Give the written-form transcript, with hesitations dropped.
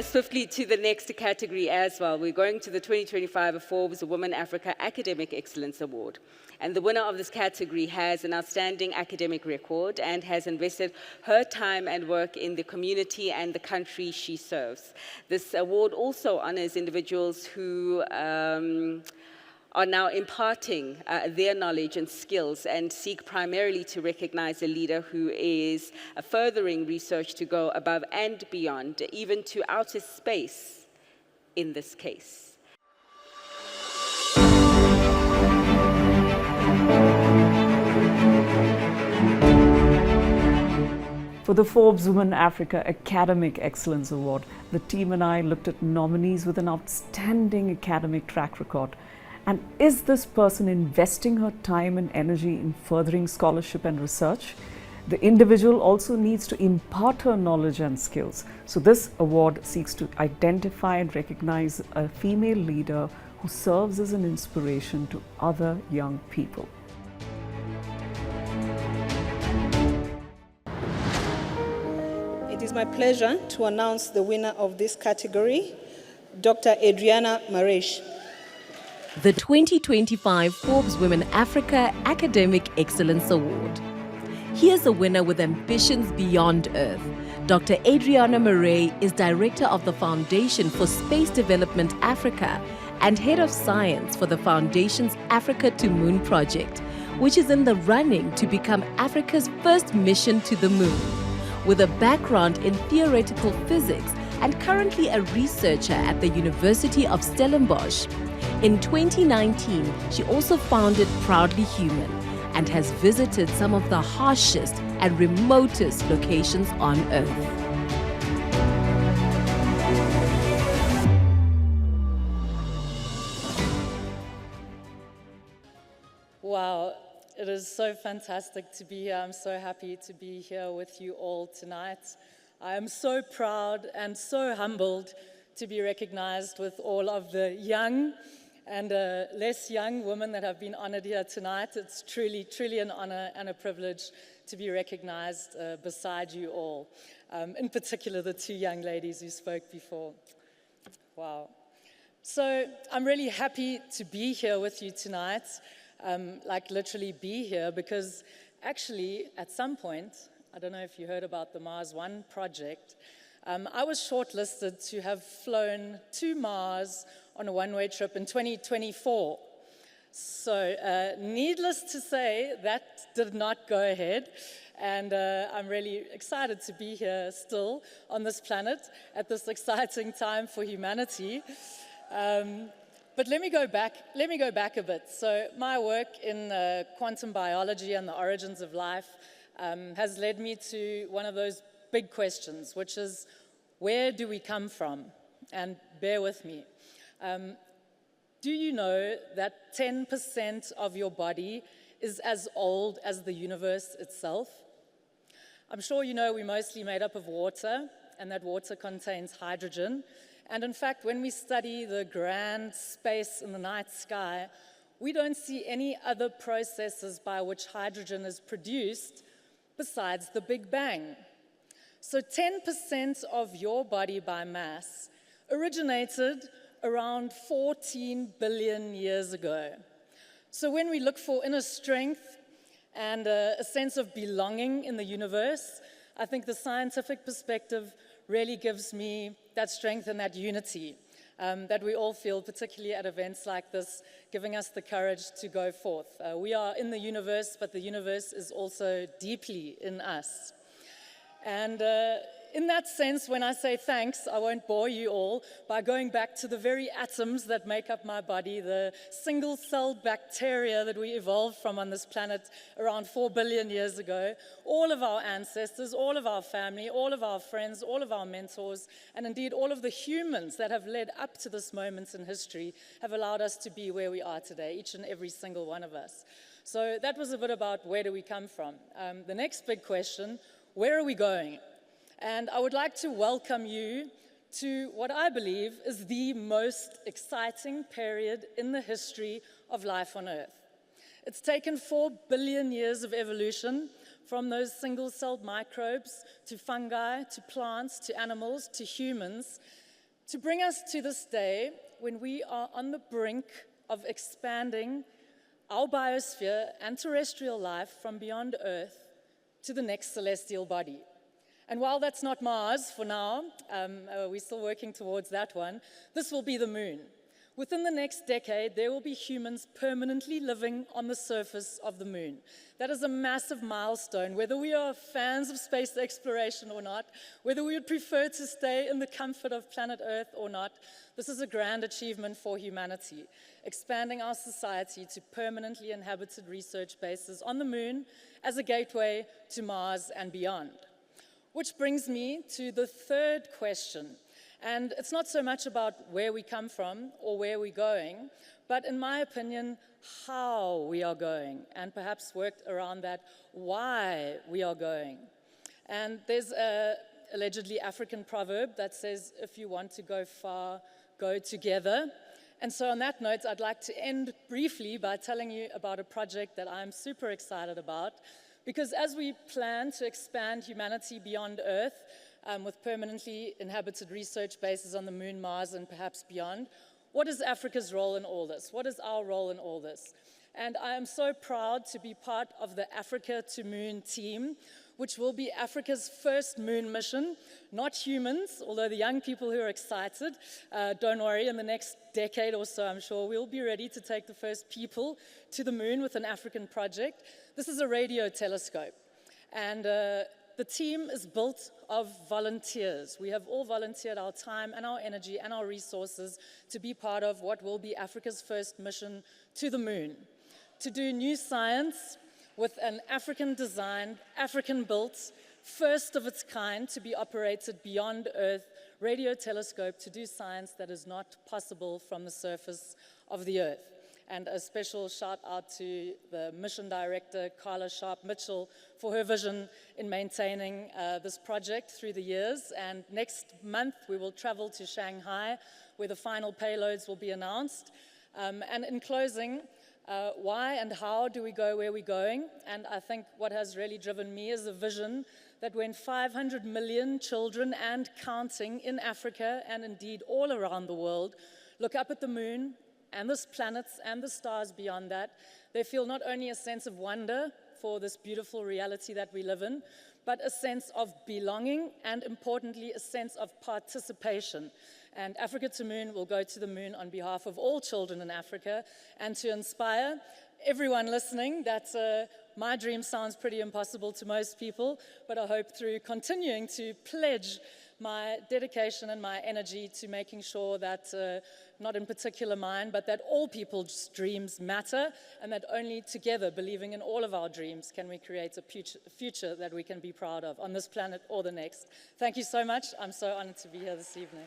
swiftly to the next category as well. We're going to the 2025 Forbes Women Africa Academic Excellence Award. And the winner of this category has an outstanding academic record and has invested her time and work in the community and the country she serves. This award also honors individuals who are now imparting their knowledge and skills and seek primarily to recognize a leader who is furthering research to go above and beyond, even to outer space in this case. For the Forbes Women Africa Academic Excellence Award, the team and I looked at nominees with an outstanding academic track record. And is this person investing her time and energy in furthering scholarship and research? The individual also needs to impart her knowledge and skills. So this award seeks to identify and recognize a female leader who serves as an inspiration to other young people. It is my pleasure to announce the winner of this category, Dr. Adriana Marais. The 2025 Forbes Women Africa Academic Excellence Award. Here's a winner with ambitions beyond Earth. Dr. Adriana Marais is Director of the Foundation for Space Development Africa and Head of Science for the Foundation's Africa to Moon project, which is in the running to become Africa's first mission to the moon. With a background in theoretical physics and currently a researcher at the University of Stellenbosch. In 2019, she also founded Proudly Human and has visited some of the harshest and remotest locations on Earth. Wow, it is so fantastic to be here. I'm so happy to be here with you all tonight. I am so proud and so humbled to be recognized with all of the young and less young women that have been honored here tonight. It's truly, truly an honor and a privilege to be recognized beside you all. In particular, the two young ladies who spoke before. Wow. So I'm really happy to be here with you tonight, like literally be here, because actually at some point, I don't know if you heard about the Mars One project, I was shortlisted to have flown to Mars on a one-way trip in 2024. So needless to say, that did not go ahead. And I'm really excited to be here still on this planet at this exciting time for humanity. But let me go back a bit. So my work in quantum biology and the origins of life has led me to one of those big questions, which is, where do we come from? And bear with me. Do you know that 10% of your body is as old as the universe itself? I'm sure you know we're mostly made up of water, and that water contains hydrogen. And in fact, when we study the grand space in the night sky, we don't see any other processes by which hydrogen is produced besides the Big Bang. So 10% of your body by mass originated around 14 billion years ago. So when we look for inner strength and a sense of belonging in the universe, I think the scientific perspective really gives me that strength and that unity that we all feel, particularly at events like this, giving us the courage to go forth. We are in the universe, but the universe is also deeply in us. And in that sense, when I say thanks, I won't bore you all by going back to the very atoms that make up my body, the single-celled bacteria that we evolved from on this planet around 4 billion years ago. All of our ancestors, all of our family, all of our friends, all of our mentors, and indeed all of the humans that have led up to this moment in history have allowed us to be where we are today, each and every single one of us. So that was a bit about where do we come from. The next big question, where are we going? And I would like to welcome you to what I believe is the most exciting period in the history of life on Earth. It's taken 4 billion years of evolution, from those single-celled microbes to fungi, to plants, to animals, to humans. to bring us to this day when we are on the brink of expanding our biosphere and terrestrial life from beyond Earth to the next celestial body. And while that's not Mars for now, we're still working towards that one, this will be the moon. Within the next decade, there will be humans permanently living on the surface of the moon. That is a massive milestone, whether we are fans of space exploration or not, whether we would prefer to stay in the comfort of planet Earth or not. This is a grand achievement for humanity, expanding our society to permanently inhabited research bases on the moon as a gateway to Mars and beyond. Which brings me to the third question. And it's not so much about where we come from or where we're going, but in my opinion, how we are going, and perhaps worked around that, why we are going. And there's a allegedly African proverb that says, if you want to go far, go together. And so on that note, I'd like to end briefly by telling you about a project that I'm super excited about, because as we plan to expand humanity beyond Earth, with permanently inhabited research bases on the moon, Mars, and perhaps beyond, what is Africa's role in all this? What is our role in all this? And I am so proud to be part of the Africa to Moon team, which will be Africa's first moon mission, not humans, although the young people who are excited, don't worry, in the next decade or so, I'm sure we'll be ready to take the first people to the moon with an African project. This is a radio telescope. And the team is built of volunteers. We have all volunteered our time and our energy and our resources to be part of what will be Africa's first mission to the moon, to do new science with an African-designed, African-built, first of its kind to be operated beyond Earth radio telescope to do science that is not possible from the surface of the Earth. And a special shout out to the mission director, Carla Sharp-Mitchell, for her vision in maintaining this project through the years. And next month, we will travel to Shanghai, where the final payloads will be announced. And in closing, why and how do we go where we're going? And I think what has really driven me is a vision that when 500 million children and counting in Africa, and indeed all around the world, look up at the moon, and the planets and the stars beyond that, they feel not only a sense of wonder for this beautiful reality that we live in, but a sense of belonging and, importantly, a sense of participation. And Africa to Moon will go to the moon on behalf of all children in Africa, and to inspire everyone listening that my dream sounds pretty impossible to most people, but I hope through continuing to pledge my dedication and my energy to making sure that, not in particular mine, but that all people's dreams matter, and that only together, believing in all of our dreams, can we create a future that we can be proud of on this planet or the next. Thank you so much. I'm so honored to be here this evening.